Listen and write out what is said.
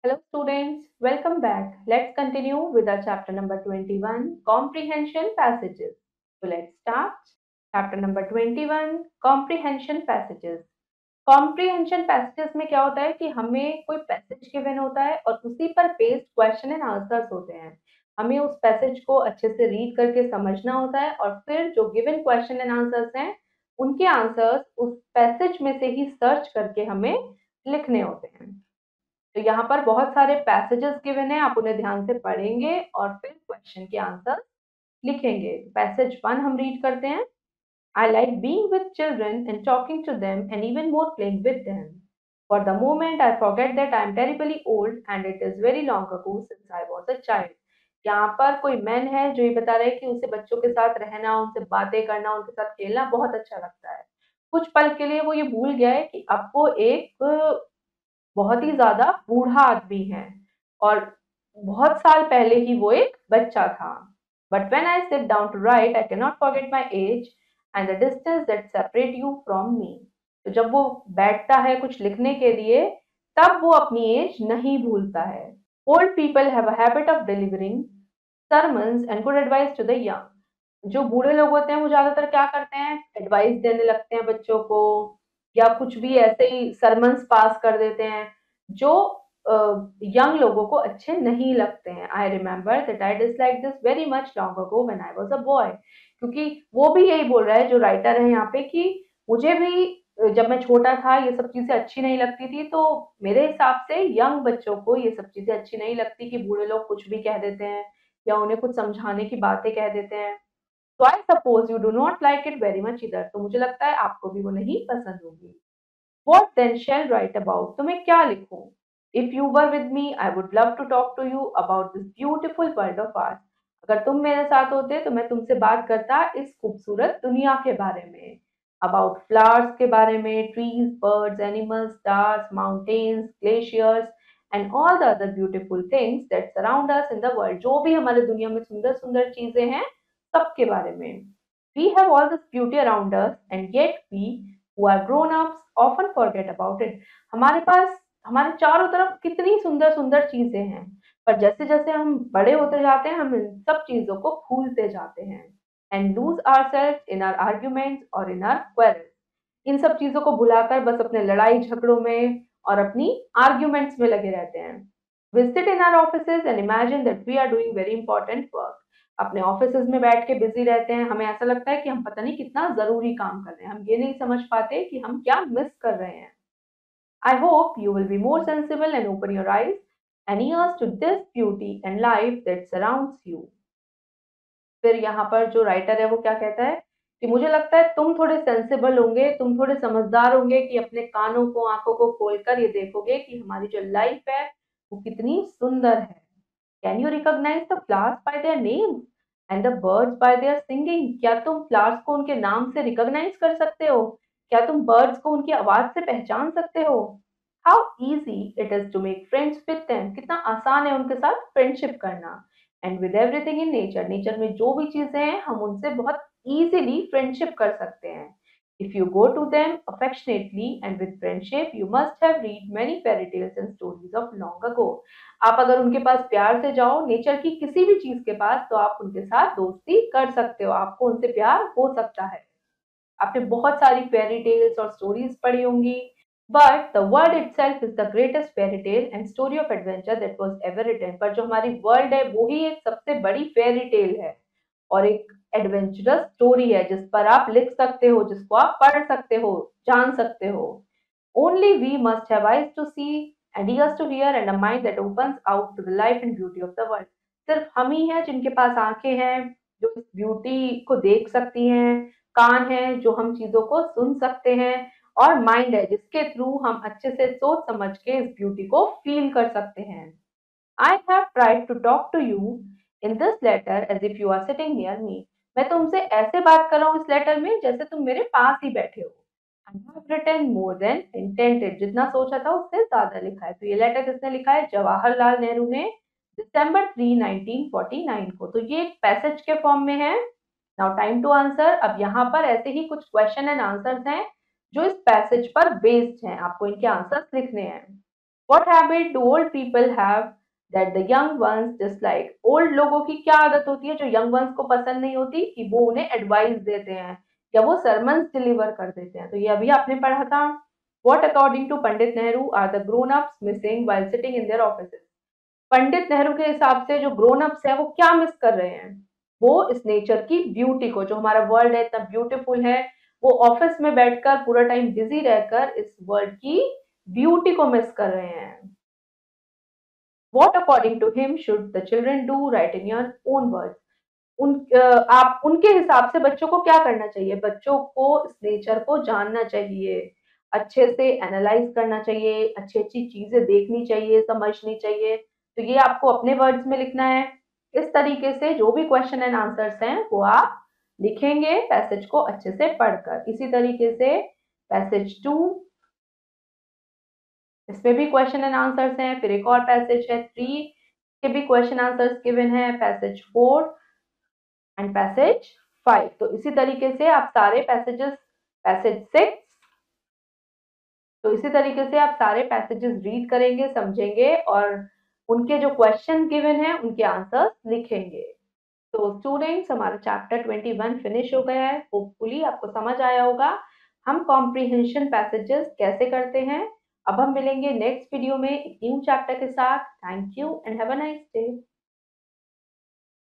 Hello students, welcome back. Let's continue with our chapter number 21, Comprehension Passages. So let's start. Chapter number 21, Comprehension Passages. Comprehension passages में क्या होता है कि हमें कोई पैसेज गिवन होता है और उसी पर बेस्ड क्वेश्चन एंड आंसर्स होते हैं। हमें उस पैसेज को अच्छे से रीड करके समझना होता है और फिर जो गिवन क्वेश्चन एंड आंसर्स हैं, उनके आंसर्स उस पैसेज में से ही सर्च करके हमें लिखने होते हैं। तो यहाँ पर बहुत सारे पैसेजेस गिवन हैं, आप उन्हें ध्यान से पढ़ेंगे और फिर क्वेश्चन के आंसर लिखेंगे। पैसेज 1 हम रीड करते हैं। I like being with children and talking to them and even more playing with them. For the moment, I forget that I am terribly old and it is very long ago since I was a child. यहाँ पर कोई man है जो ये बता रहा है कि उसे बच्चों के साथ रहना, उनसे बातें करना, उनके साथ खेलना बहुत अच्छा लगता है। कुछ पल के लिए वो ये भूल गया है कि अब वो एक बहुत ही ज़्यादा बूढ़ा आदमी है और बहुत साल पहले ही वो एक बच्चा था। But when I sit down to write, I cannot forget my age and the distance that separate you from me. तो जब वो बैठता है कुछ लिखने के लिए, तब वो अपनी एज नहीं भूलता है। Old people have a habit of delivering sermons and good advice to the young. जो बूढ़े लोग होते हैं वो ज़्यादातर क्या करते हैं, एडवाइस देने लगते हैं बच्चों को या कुछ भी ऐसे ही सरमन्स पास कर देते हैं जो यंग लोगों को अच्छे नहीं लगते हैं। I remember that I dislike this very much long ago when I was a boy. क्योंकि वो भी यही बोल रहा है जो राइटर है यहाँ पे कि मुझे भी जब मैं छोटा था ये सब चीज़ें अच्छी नहीं लगती थी, तो मेरे हिसाब से यंग बच्चों को ये सब चीज़ें अच्छी नहीं लगती कि बूढ़े लोग कुछ भी कह देते हैं या उन्हें कुछ समझाने की बातें कह देते हैं। तो I suppose you do not like it very much इधर, तो मुझे लगता है आपको भी वो नहीं पसंद होगी। What then shall write about, तो मैं क्या लिखूं? If you were with me I would love to talk to you about this beautiful world of art. अगर तुम मेरे साथ होते तो मैं तुमसे बात करता इस खूबसूरत दुनिया के बारे में। अबाउट फ्लावर्स के बारे में, trees, birds, animals, stars, mountains, glaciers and all the other beautiful things that surround us in the world. जो भी हमारे दुनिया में सुंदर सुंदर चीजें हैं, सबके बारे में। We have all this beauty around us and yet we who are grown ups often forget about it. हमारे पास हमारे चारों तरफ कितनी सुंदर सुंदर चीजें हैं, पर जैसे जैसे हम बड़े होते जाते हैं हम इन सब चीजों को भूलते जाते हैं and lose ourselves in our arguments or in our quarrels. इन सब चीजों को भुलाकर बस अपने लड़ाई झगड़ों में और अपनी आर्ग्यूमेंट्स में लगे रहते हैं। We sit in our offices and imagine that we are doing very important work. अपने ऑफिसेज में बैठ के बिजी रहते हैं, हमें ऐसा लगता है कि हम पता नहीं कितना जरूरी काम कर रहे हैं, हम ये नहीं समझ पाते कि हम क्या मिस कर रहे हैं। I hope you will be more sensible and open your eyes and ears to this beauty and life that surrounds you. फिर यहाँ पर जो राइटर है वो क्या कहता है कि मुझे लगता है तुम थोड़े सेंसिबल होंगे, तुम थोड़े समझदार होंगे कि अपने कानों को, आंखों को खोलकर ये देखोगे कि हमारी जो लाइफ है वो कितनी सुंदर है। Can you recognise the flowers by their names and the birds by their singing? क्या तुम फ्लावर्स को उनके नाम से रिकॉग्नाइज कर सकते हो? क्या तुम बर्ड्स को उनकी आवाज से पहचान सकते हो? How easy it is to make friends with them, कितना आसान है उनके साथ फ्रेंडशिप करना। And with everything in nature, nature में जो भी चीजें हैं हम उनसे बहुत इजीली फ्रेंडशिप कर सकते हैं। If you go to them affectionately and with friendship you must have read many fairy tales and stories of long ago. आप अगर उनके पास प्यार से जाओ, नेचर की किसी भी चीज के पास, तो आप उनके साथ दोस्ती कर सकते हो, आपको उनसे प्यार हो सकता है। आपने बहुत सारी फेरी टेल्स और स्टोरीज पढ़ी होंगी, but the world itself is the greatest fairy tale and story of adventure that was ever written. पर जो हमारी वर्ल्ड है वो ही एक सबसे बड़ी फेरी टेल है और एक एडवेंचरस स्टोरी है जिस पर आप लिख सकते हो, जिसको आप पढ़ सकते हो, जान सकते हो। Only we must have eyes to see and ears to hear and a mind that opens out to the life and beauty of the world. सिर्फ हम ही हैं जिनके पास आंखें हैं जो इस ब्यूटी को देख सकती हैं, कान हैं जो हम चीजों को सुन सकते हैं और माइंड है जिसके थ्रू हम अच्छे से सोच समझ के इस ब्यूटी को फील कर सकते हैं। I have tried to talk to you in this letter as if you are sitting near me. मैं तुमसे ऐसे बात कर रहा हूँ इस लेटर में जैसे तुम मेरे पास ही बैठे हो। I have written more than intended, जितना सोचा था उससे ज्यादा लिखा है। तो ये लेटर किसने लिखा है? जवाहरलाल नेहरू ने दिसंबर 3, 1949 को। तो ये एक पैसेज के फॉर्म में है। Now time to answer. अब यहाँ पर ऐसे ही कुछ क्वेश्चन एंड आंसर्स हैं जो इस पैसेज पर बेस्ड हैं, आपको इनके आंसर्स लिखने हैं। What habit do old people have that the young ones dislike? Old लोगों की क्या आदत होती है जो यंग वंस को पसंद नहीं होती कि वो उन्हें एडवाइस देते हैं या वो सरमन्स डिलीवर कर देते हैं? तो ये अभी आपने पढ़ा था। What according to Pandit Nehru are the grown ups missing while sitting in their offices? Pandit Nehru के हिसाब से जो ग्रोन अप्स है वो क्या मिस कर रहे हैं? वो इस नेचर की ब्यूटी को, जो हमारा वर्ल्ड है इतना ब्यूटीफुल है, वो ऑफिस में बैठकर पूरा टाइम बिजी रहकर इस वर्ल्ड की ब्यूटी को मिस कर रहे हैं। What according to him should the children do? Write in your own words. आप उनके हिसाब से बच्चों को क्या करना चाहिए? बच्चों को इस नेचर को जानना चाहिए, अच्छे से एनालाइज करना चाहिए, अच्छी अच्छी चीजें देखनी चाहिए, समझनी चाहिए। तो ये आपको अपने वर्ड्स में लिखना है। इस तरीके से जो भी क्वेश्चन एंड आंसर्स हैं वो आप लिखेंगे पैसेज को अच्छे से पढ़कर। इसी तरीके से पैसेज 2, इसमें भी क्वेश्चन एंड आंसर्स हैं। फिर एक और पैसेज है 3 के भी क्वेश्चन आंसर्स गिवन है, पैसेज 4 एंड पैसेज 5। तो इसी तरीके से आप सारे पैसेजेस, पैसेज 6, तो इसी तरीके से आप सारे पैसेजेस रीड करेंगे, समझेंगे और उनके जो क्वेश्चन गिवन है उनके आंसर्स लिखेंगे। तो स्टूडेंट्स, हमारा चैप्टर 21 फिनिश हो गया है। होपफुली आपको समझ आया होगा हम कॉम्प्रिहेंशन पैसेजेस कैसे करते हैं। अब हम मिलेंगे नेक्स्ट वीडियो में एक न्यू चैप्टर के साथ। Thank you and have a nice day.